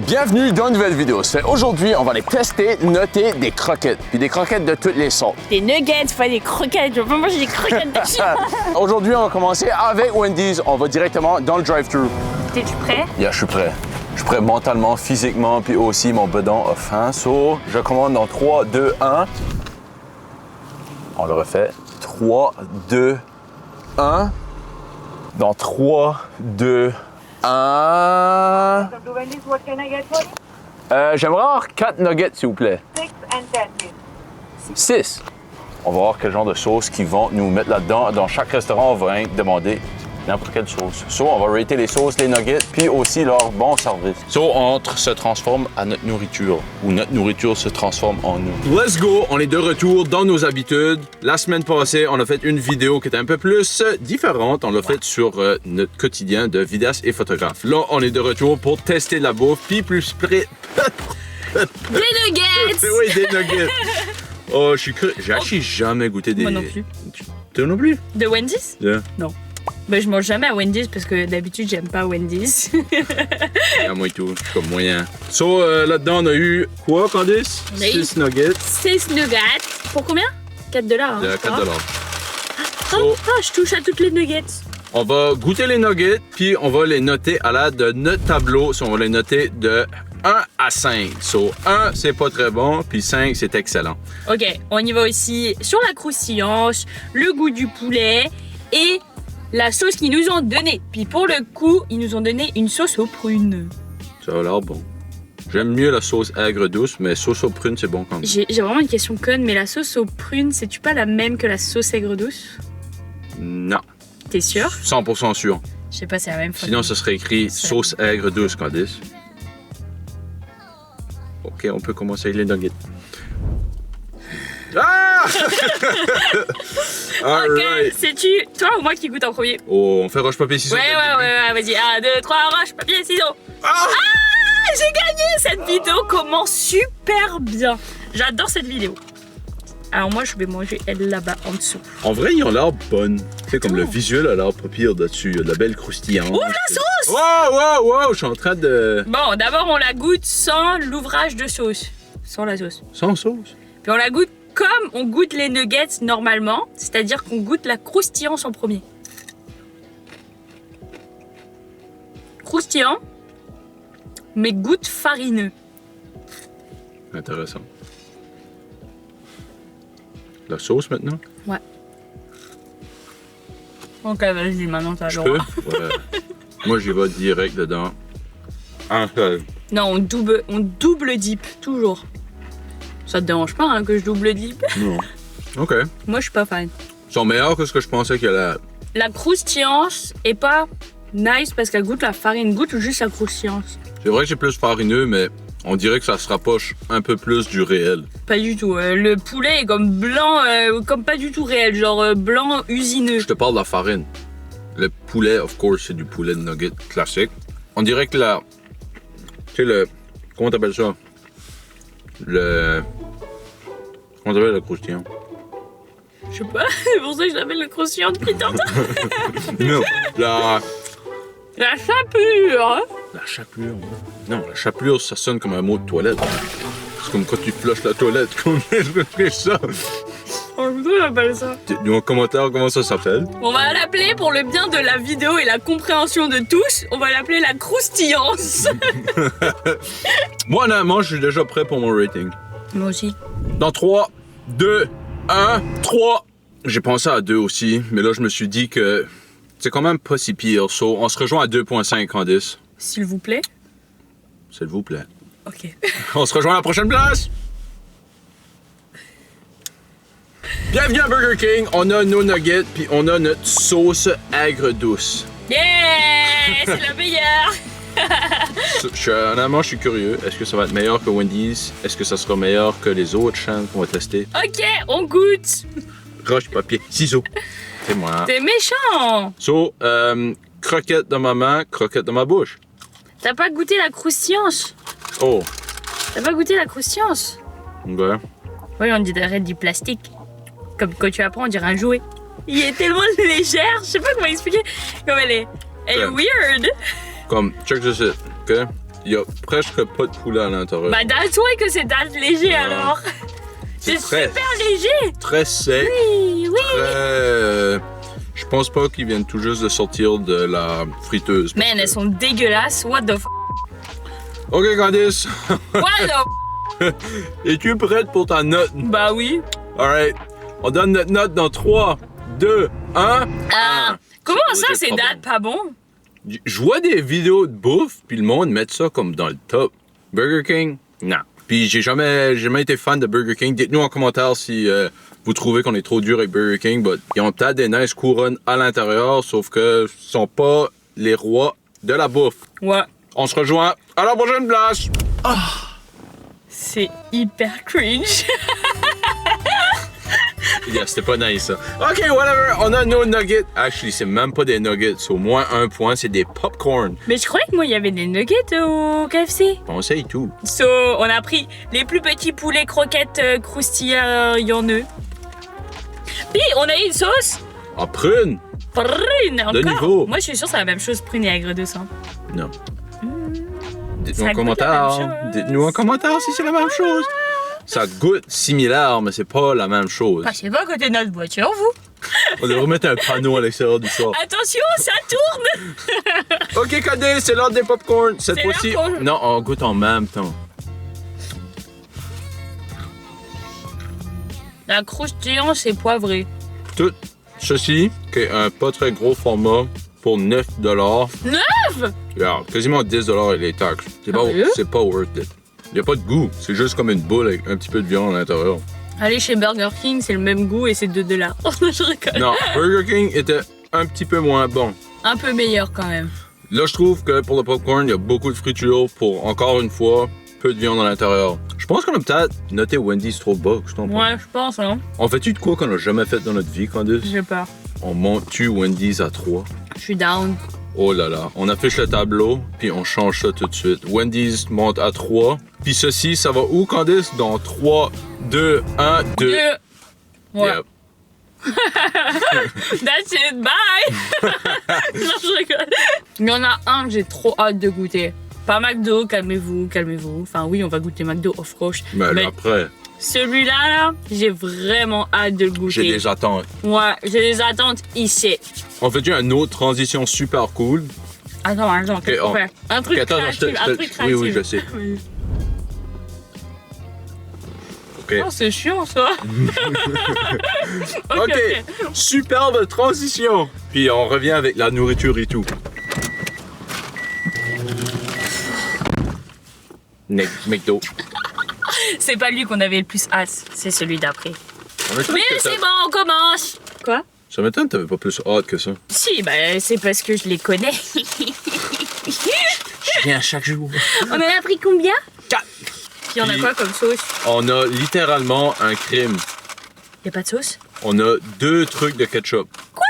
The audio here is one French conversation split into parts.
Bienvenue dans une nouvelle vidéo. Aujourd'hui, on va aller tester, noter des croquettes. Puis des croquettes de toutes les sortes. Des nuggets, pas des croquettes. Je veux pas manger des croquettes de chien. Aujourd'hui, on va commencer avec Wendy's. On va directement dans le drive-thru. T'es-tu prêt? Yeah, je suis prêt. Je suis prêt mentalement, physiquement, puis aussi mon bedon a faim. So, je commande dans 3, 2, 1. On le refait. 3, 2, 1. Dans 3, 2, 1. What can I get for you? J'aimerais avoir 4 nuggets, s'il vous plaît. 6 and 10, please. 6. On va voir quel genre de sauce qu'ils vont nous mettre là-dedans. Dans chaque restaurant, on va rien demander n'importe quelle sauce. So, on va rater les sauces, les nuggets, puis aussi leur bon service. So, entre se transforme à notre nourriture, ou notre nourriture se transforme en nous. Let's go! On est de retour dans nos habitudes. La semaine passée, on a fait une vidéo qui était un peu plus différente. On l'a faite sur notre quotidien de vidéaste et photographe. Là, on est de retour pour tester la bouffe, puis plus près... Des nuggets! Oui, des nuggets. Oh, je suis cru. J'ai actually jamais goûté des... Moi non plus. Toi non plus? De Wendy's? Yeah. Non. Ben, je mange jamais à Wendy's parce que d'habitude, j'aime pas Wendy's. À moi et tout, je suis comme moyen. So, là-dedans, on a eu quoi, Candice? On a eu 6 nuggets. 6 nuggets. Pour combien? 4 $. Hein? 4 $. Je touche à toutes les nuggets. On va goûter les nuggets, puis on va les noter à l'aide de notre tableau. So, on va les noter de 1 à 5. So, 1, c'est pas très bon, puis 5, c'est excellent. OK, on y va aussi sur la croustillance, le goût du poulet et la sauce qu'ils nous ont donnée. Puis pour le coup, ils nous ont donné une sauce aux prunes. Ça a l'air bon. J'aime mieux la sauce aigre douce, mais sauce aux prunes, c'est bon quand même. J'ai vraiment une question conne, mais la sauce aux prunes, c'est-tu pas la même que la sauce aigre douce? Non. T'es sûr? 100% sûr. Je sais pas, c'est la même. Sinon, ce serait écrit sauce aigre douce, Candice. OK, on peut commencer avec les nuggets. Ah! All OK, right. c'est-tu toi ou moi qui goûte en premier? Oh, on fait roche-papier-ciseaux. Ouais, vas-y. 1, 2, 3, roche, papier, ciseaux. Ah! J'ai gagné! Cette vidéo commence super bien. J'adore cette vidéo. Alors moi, je vais manger elle là-bas en dessous. En vrai, ils ont l'air bonnes. Tu sais, comme le visuel a l'air pas pire dessus. Il y a de la belle croustillante. Ouvre la sauce! Wow! Je suis en train de... Bon, d'abord, on la goûte sans l'ouvrage de sauce. Sans la sauce. Sans sauce. Puis on la goûte comme on goûte les nuggets normalement. C'est-à-dire qu'on goûte la croustillance en premier. Croustillant, mais goûte farineux. Intéressant. La sauce maintenant? Ouais. Ok, vas-y, maintenant t'as le Je peux? droit. Ouais. Moi, j'y vais direct dedans. Un seul. Non, on double dip, toujours. Ça te dérange pas hein, que je double dip? Non. OK. Moi, je suis pas fan. Ils sont meilleurs que ce que je pensais qu'il y allait. La croustillance est pas nice parce qu'elle goûte la farine, goûte juste la croustillance. C'est vrai que c'est plus farineux, mais on dirait que ça se rapproche un peu plus du réel. Pas du tout. Le poulet est comme blanc, comme pas du tout réel, genre blanc usineux. Je te parle de la farine. Le poulet, of course, c'est du poulet de nugget classique. On dirait que la... Tu sais, le... Comment t'appelles ça? Comment t'appelles le croustillant? Je sais pas, c'est pour ça que je l'appelle le croustillant depuis tantôt. Non, La chapelure. La chapelure. Non, la chapelure, ça sonne comme un mot de toilette. C'est comme quand tu flushes la toilette. Comment est-ce ça? On appelle ça. Dis-moi en commentaire comment ça s'appelle. On va l'appeler pour le bien de la vidéo et la compréhension de tous. On va l'appeler la croustillance. Moi, honnêtement, je suis déjà prêt pour mon rating. Moi aussi. Dans 3, 2, 1, 3. J'ai pensé à 2 aussi, mais là, je me suis dit que c'est quand même pas si pire. So, on se rejoint à 2.5, Candice. S'il vous plaît. S'il vous plaît. Ok. On se rejoint à la prochaine place. Bienvenue à Burger King. On a nos nuggets, puis on a notre sauce aigre douce. Yeah! C'est la meilleure! Honnêtement, je suis curieux. Est-ce que ça va être meilleur que Wendy's? Est-ce que ça sera meilleur que les autres chaînes qu'on va tester? Ok, on goûte! Roche, papier, ciseaux. C'est moi. T'es méchant! So, croquette dans ma main, croquette dans ma bouche. T'as pas goûté la croustillance? Oh, T'as pas goûté la croustillance? ok. Oui, on dirait du plastique. Comme quand tu apprends, on dirait un jouet. Il est tellement légère, je sais pas comment expliquer. Comme elle est Ouais. weird. Comme, check this out, ok? Il y a presque pas de poulet à l'intérieur. Bah, that's why que c'est assez léger Non. alors. C'est très- super léger. Très sec. Oui, oui. Très... Je pense pas qu'ils viennent tout juste de sortir de la friteuse. parce Man, que- elles sont dégueulasses. What the f... Ok, Candice. What the Es-tu prête pour ta note? Bah oui. Alright. On donne notre note dans 3, 2, 1. Comment C'est ça, pas c'est bon. date pas bon? Je vois des vidéos de bouffe, puis le monde met ça comme dans le top. Burger King? Non. Puis j'ai jamais été fan de Burger King. Dites-nous en commentaire si vous trouvez qu'on est trop dur avec Burger King. But ils ont peut-être des nice couronnes à l'intérieur, sauf que ce sont pas les rois de la bouffe. Ouais. On se rejoint à la prochaine place! C'est hyper cringe. Yeah, c'était pas nice ça. Ok, whatever, on a nos nuggets. Actually, c'est même pas des nuggets. C'est au moins un point, c'est des popcorn. Mais je croyais que moi, il y avait des nuggets au KFC. On essaye tout. So, on a pris les plus petits poulets croquettes croustillants. Puis, on a une sauce Ah, prune! prune encore. niveau. Moi, je suis sûre que c'est la même chose prune et aigre de sang. Non. Dites-nous Ça en goûte commentaire. la même chose. Dites-nous en commentaire si c'est la même chose. Ça goûte similaire, mais c'est pas la même chose. Passez pas à côté de notre voiture, vous. On devrait remettre un panneau à l'extérieur du char. Attention, ça tourne. Ok, Cadé, c'est l'heure des popcorn. Cette C'est fois-ci, l'heure qu'on- non, on goûte en même temps. La croustillance, c'est poivré. Tout ceci, qui est un pas très gros format, pour 9 $. 9? Yeah, quasiment 10 $ et les taxes. Sérieux? C'est pas worth it. Il y a pas de goût. C'est juste comme une boule avec un petit peu de viande à l'intérieur. Allez chez Burger King, c'est le même goût et c'est 2 $. Je rigole. Non, Burger King était un petit peu moins bon. Un peu meilleur quand même. Là, je trouve que pour le popcorn, il y a beaucoup de friture pour, encore une fois, peu de viande à l'intérieur. Je pense qu'on a peut-être noté Wendy's trop bas. Qu'est-ce que t'en penses? Ouais, je pense, hein. On fait-tu de quoi qu'on a jamais fait dans notre vie, Candice? J'ai peur. On monte-tu Wendy's à 3? Je suis down. Oh là là. On affiche le tableau, puis on change ça tout de suite. Wendy's monte à 3. Puis ceci, ça va où, Candice? Dans 3, 2, 1, 2. Ouais. Yep. That's it, bye! Non, je rigole. Il y en a un que j'ai trop hâte de goûter. Pas McDo, calmez-vous, calmez-vous. Enfin, oui, on va goûter McDo, of course. Mais après, celui-là, là, j'ai vraiment hâte de le goûter. j'ai des attentes. Ouais, j'ai des attentes ici. On fait une autre transition super cool. Attends, qu'est-ce qu'on fait? Un truc Ok, attends, créatif, un truc oui, créatif. oui, je sais. Oui. Ok. Oh, c'est chiant, ça. Ok, superbe transition. Puis on revient avec la nourriture et tout. McDo. C'est pas lui qu'on avait le plus hâte, c'est celui d'après. Ça m'étonne Mais que c'est t'as- bon, on commence. Quoi? Ça m'étonne que t'avais pas plus hâte que ça. Si, bah c'est parce que je les connais. Je viens chaque jour. On en a pris combien? 4. Puis on a Puis- quoi comme sauce? On a littéralement un crime. Y'a pas de sauce? On a 2 trucs de ketchup. Quoi?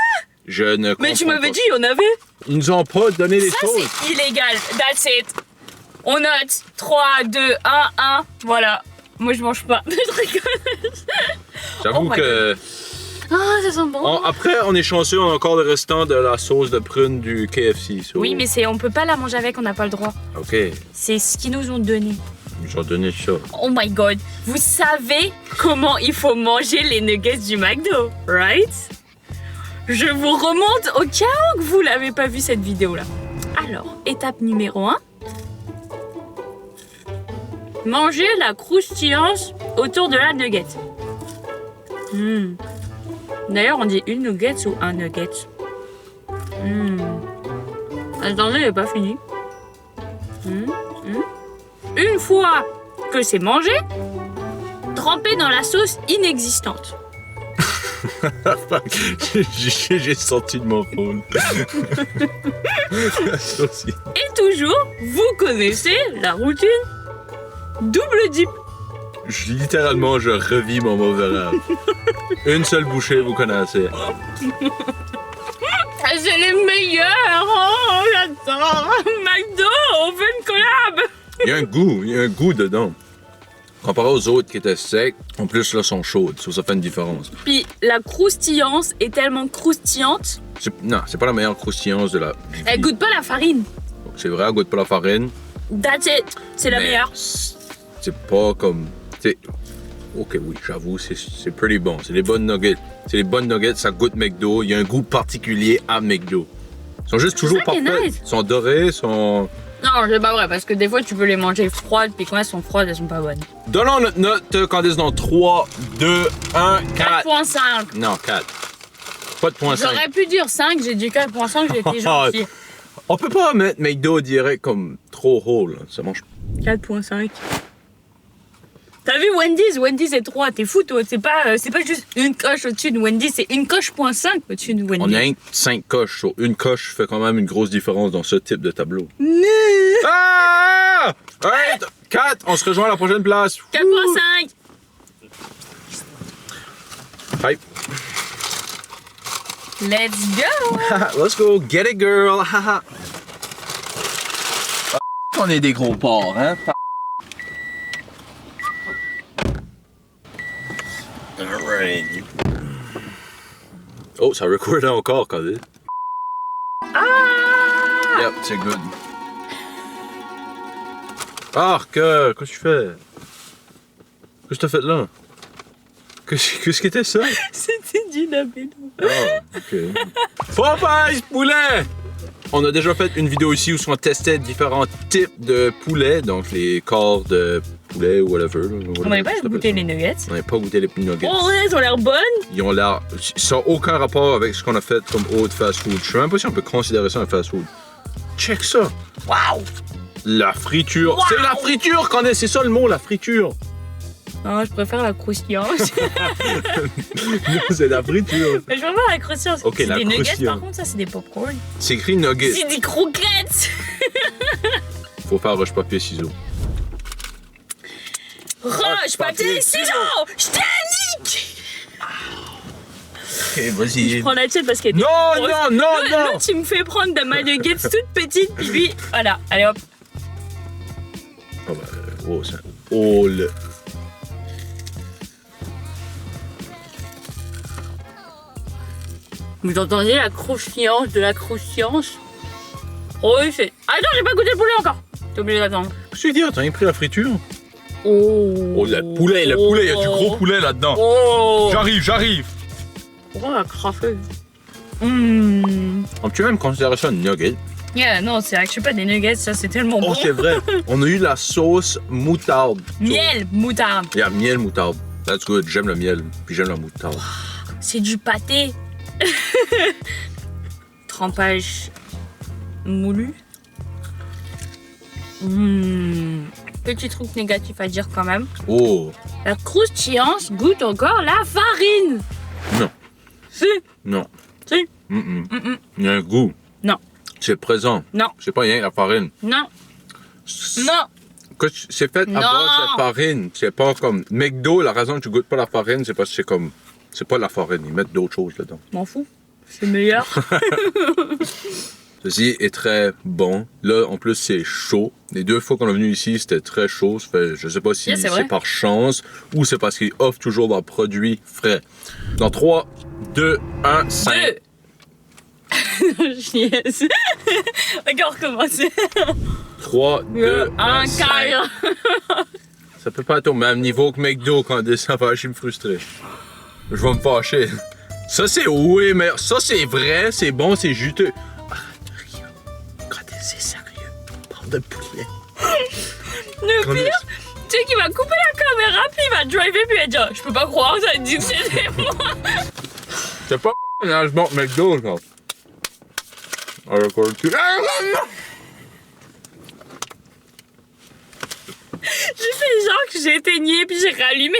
Je ne comprends Mais tu m'avais pas. dit, on avait. Ils nous ont pas donné les Ça, sauces. c'est illégal. That's it. On note 3, 2, 1, 1. Voilà. Moi, je mange pas. Je rigole. J'avoue Oh my que... Ah, ça sent bon. Après, on est chanceux, on a encore le restant de la sauce de prune du KFC. so- Oui, mais on peut pas la manger avec, on n'a pas le droit. Ok, C'est ce qu'ils nous ont donné. ils nous ont donné ça. Oh my god. Vous savez comment il faut manger les nuggets du McDo, right? Je vous remonte au cas où que vous l'avez pas vu cette vidéo-là. Alors, étape numéro 1. Manger la croustillance autour de la nugget. D'ailleurs, on dit une nugget ou un nugget. Attendez, il n'est pas fini. Une fois que c'est mangé, trempé dans la sauce inexistante. J'ai sorti de mon phone. Ça aussi. Et toujours, vous connaissez la routine double dip. Littéralement, je revis mon mauvais rêve. Une seule bouchée, vous connaissez. Ah, c'est les meilleurs. Oh, j'adore. McDo, on veut une collab. Il y a un goût dedans. Comparé aux autres qui étaient secs, en plus là sont chaudes, ça fait une différence. Puis la croustillance est tellement croustillante, Non, c'est pas la meilleure croustillance de la vie. elle goûte pas la farine. C'est vrai, elle goûte pas la farine. That's it. C'est la Mais meilleure. C'est pas comme. Ok, oui, j'avoue, c'est pretty bon. C'est des bonnes nuggets. C'est des bonnes nuggets, ça goûte McDo. Il y a un goût particulier à McDo. Ils sont juste toujours ça qui est parfaits. nice. Ils sont dorés, sont. Non, c'est pas vrai, parce que des fois, tu peux les manger froides, puis quand elles sont froides, elles sont pas bonnes. Donnons notre note, Candice, dans 3, 2, 1, 4. 4.5. Non, 4. Pas de point 5. J'aurais pu dire 5, j'ai dit 4.5, j'ai été gentil. On peut pas mettre McDo direct comme trop haut, là. Ça mange. 4.5. T'as vu Wendy's? Wendy's c'est 3, t'es fou toi, c'est pas juste une coche au-dessus de Wendy's, c'est une coche point 5 au-dessus de Wendy's. On a 5 coches. Sur une coche fait quand même une grosse différence dans ce type de tableau. Ah! Alright, 4, on se rejoint à la prochaine place. 4.5. Hype. Let's go! Let's go, get it girl. On est des gros porcs, hein? Alright. Oh, ça record encore, Candice. Ah! Yep, c'est good. Ah, qu'est-ce que tu fais? Qu'est-ce que t'as fait là? Qu'est-ce que c'était ça? C'était du labello. Ah, ok. Popeyes poulet! On a déjà fait une vidéo ici où on testait différents types de poulet, donc les corps de poulet ou whatever. On n'avait pas goûté les nuggets. On n'avait pas goûté les nuggets. Oh, elles ont l'air bonnes. Ils ont l'air. Ça n'a aucun rapport avec ce qu'on a fait comme autre fast food. Je sais même pas si on peut considérer ça un fast food. Check ça! Waouh! La friture! Wow! C'est la friture qu'on est, c'est ça le mot, la friture! Non, je préfère la croustillance. Non, c'est la friture! Mais je préfère la croustillance. Ok, c'est la des nuggets, croustillance. par contre, ça, c'est des popcorn. C'est écrit nugget. C'est des croquettes. Faut faire roche papier ciseaux. Roche, papier, ciseaux! Je t'ai Ok, vas-y. Je prends la tienne parce qu'elle est Non, grosse. non, non, non! L'autre, tu me fais prendre de ma nuggets toute petite, puis lui, voilà, allez hop. Oh, bah, oh, ça. Oh, le. Vous entendez la croustillance de la croustillance? Oh, oui, c'est. Attends, j'ai pas goûté le poulet encore. T'es obligé d'attendre. Qu'est-ce que tu veux dire? T'as pris la friture? Oh. Oh, le poulet, il y a du gros poulet là-dedans. Oh. J'arrive! Pourquoi elle a craffé? Mmh. On peut même considérer ça un nugget. Yeah, non, c'est vrai que je sais pas, des nuggets, ça c'est tellement bon. Oh, c'est vrai. On a eu la sauce moutarde. Miel, moutarde. Il y a miel moutarde. That's good. J'aime le miel, puis j'aime la moutarde. C'est du pâté. Trempage moulu. Petit truc négatif à dire quand même. Oh, La croustillance goûte encore la farine. non, Si, non. si. Il y a un goût. Non, C'est présent. non, C'est pas rien, la farine. non, non. Que c'est fait à Non. base de farine. C'est pas comme McDo, la raison que tu goûtes pas la farine, c'est parce que c'est comme. C'est pas la farine, ils mettent d'autres choses dedans. M'en fous. C'est meilleur. Ceci est très bon. Là, en plus, c'est chaud. Les 2 fois qu'on est venu ici, c'était très chaud. Ça fait, je sais pas si Yeah, c'est vrai. c'est par chance ou c'est parce qu'ils offrent toujours leurs produits frais. Dans 3, 2, 1, 5. 2. Yes. Ok, on recommence. 3, 2, 1, 1, 5. 4. Ça peut pas être au même niveau que McDo quand ça va, je suis frustré. Je vais me fâcher. Ça, c'est oui, mais ça, c'est vrai, c'est bon, c'est juteux. Arrête de rire. Quand c'est sérieux, on parle de poulet. Le Quand pire, tu sais qu'il va couper la caméra, puis il va driver, puis il va dire je peux pas croire, ça dit que c'était moi. C'est pas un ménagement McDo, ça. On record-tu? Ah, non! J'ai fait genre que j'ai éteigné, puis j'ai rallumé.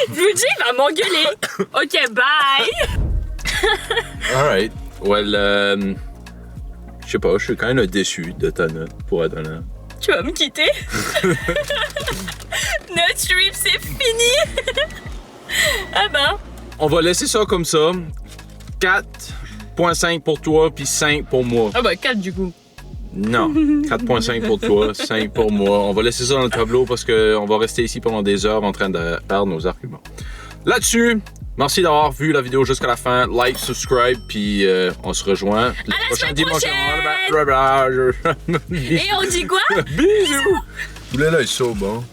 Je vous dis, il va m'engueuler. Ok, bye. Alright. Well, je sais pas, je suis quand même déçu de ta note, pour être honnête. Tu vas me quitter? Notre trip, c'est fini. Ah ben. On va laisser ça comme ça. 4.5 pour toi, puis 5 pour moi. Ah ben 4 du coup. Non, 4.5 pour toi, 5 pour moi. On va laisser ça dans le tableau parce qu'on va rester ici pendant des heures en train de perdre nos arguments. Là-dessus, merci d'avoir vu la vidéo jusqu'à la fin. Like, subscribe, puis on se rejoint le la semaine prochaine! Bye! Et on dit quoi? Bisous! Le poulet là est so bon.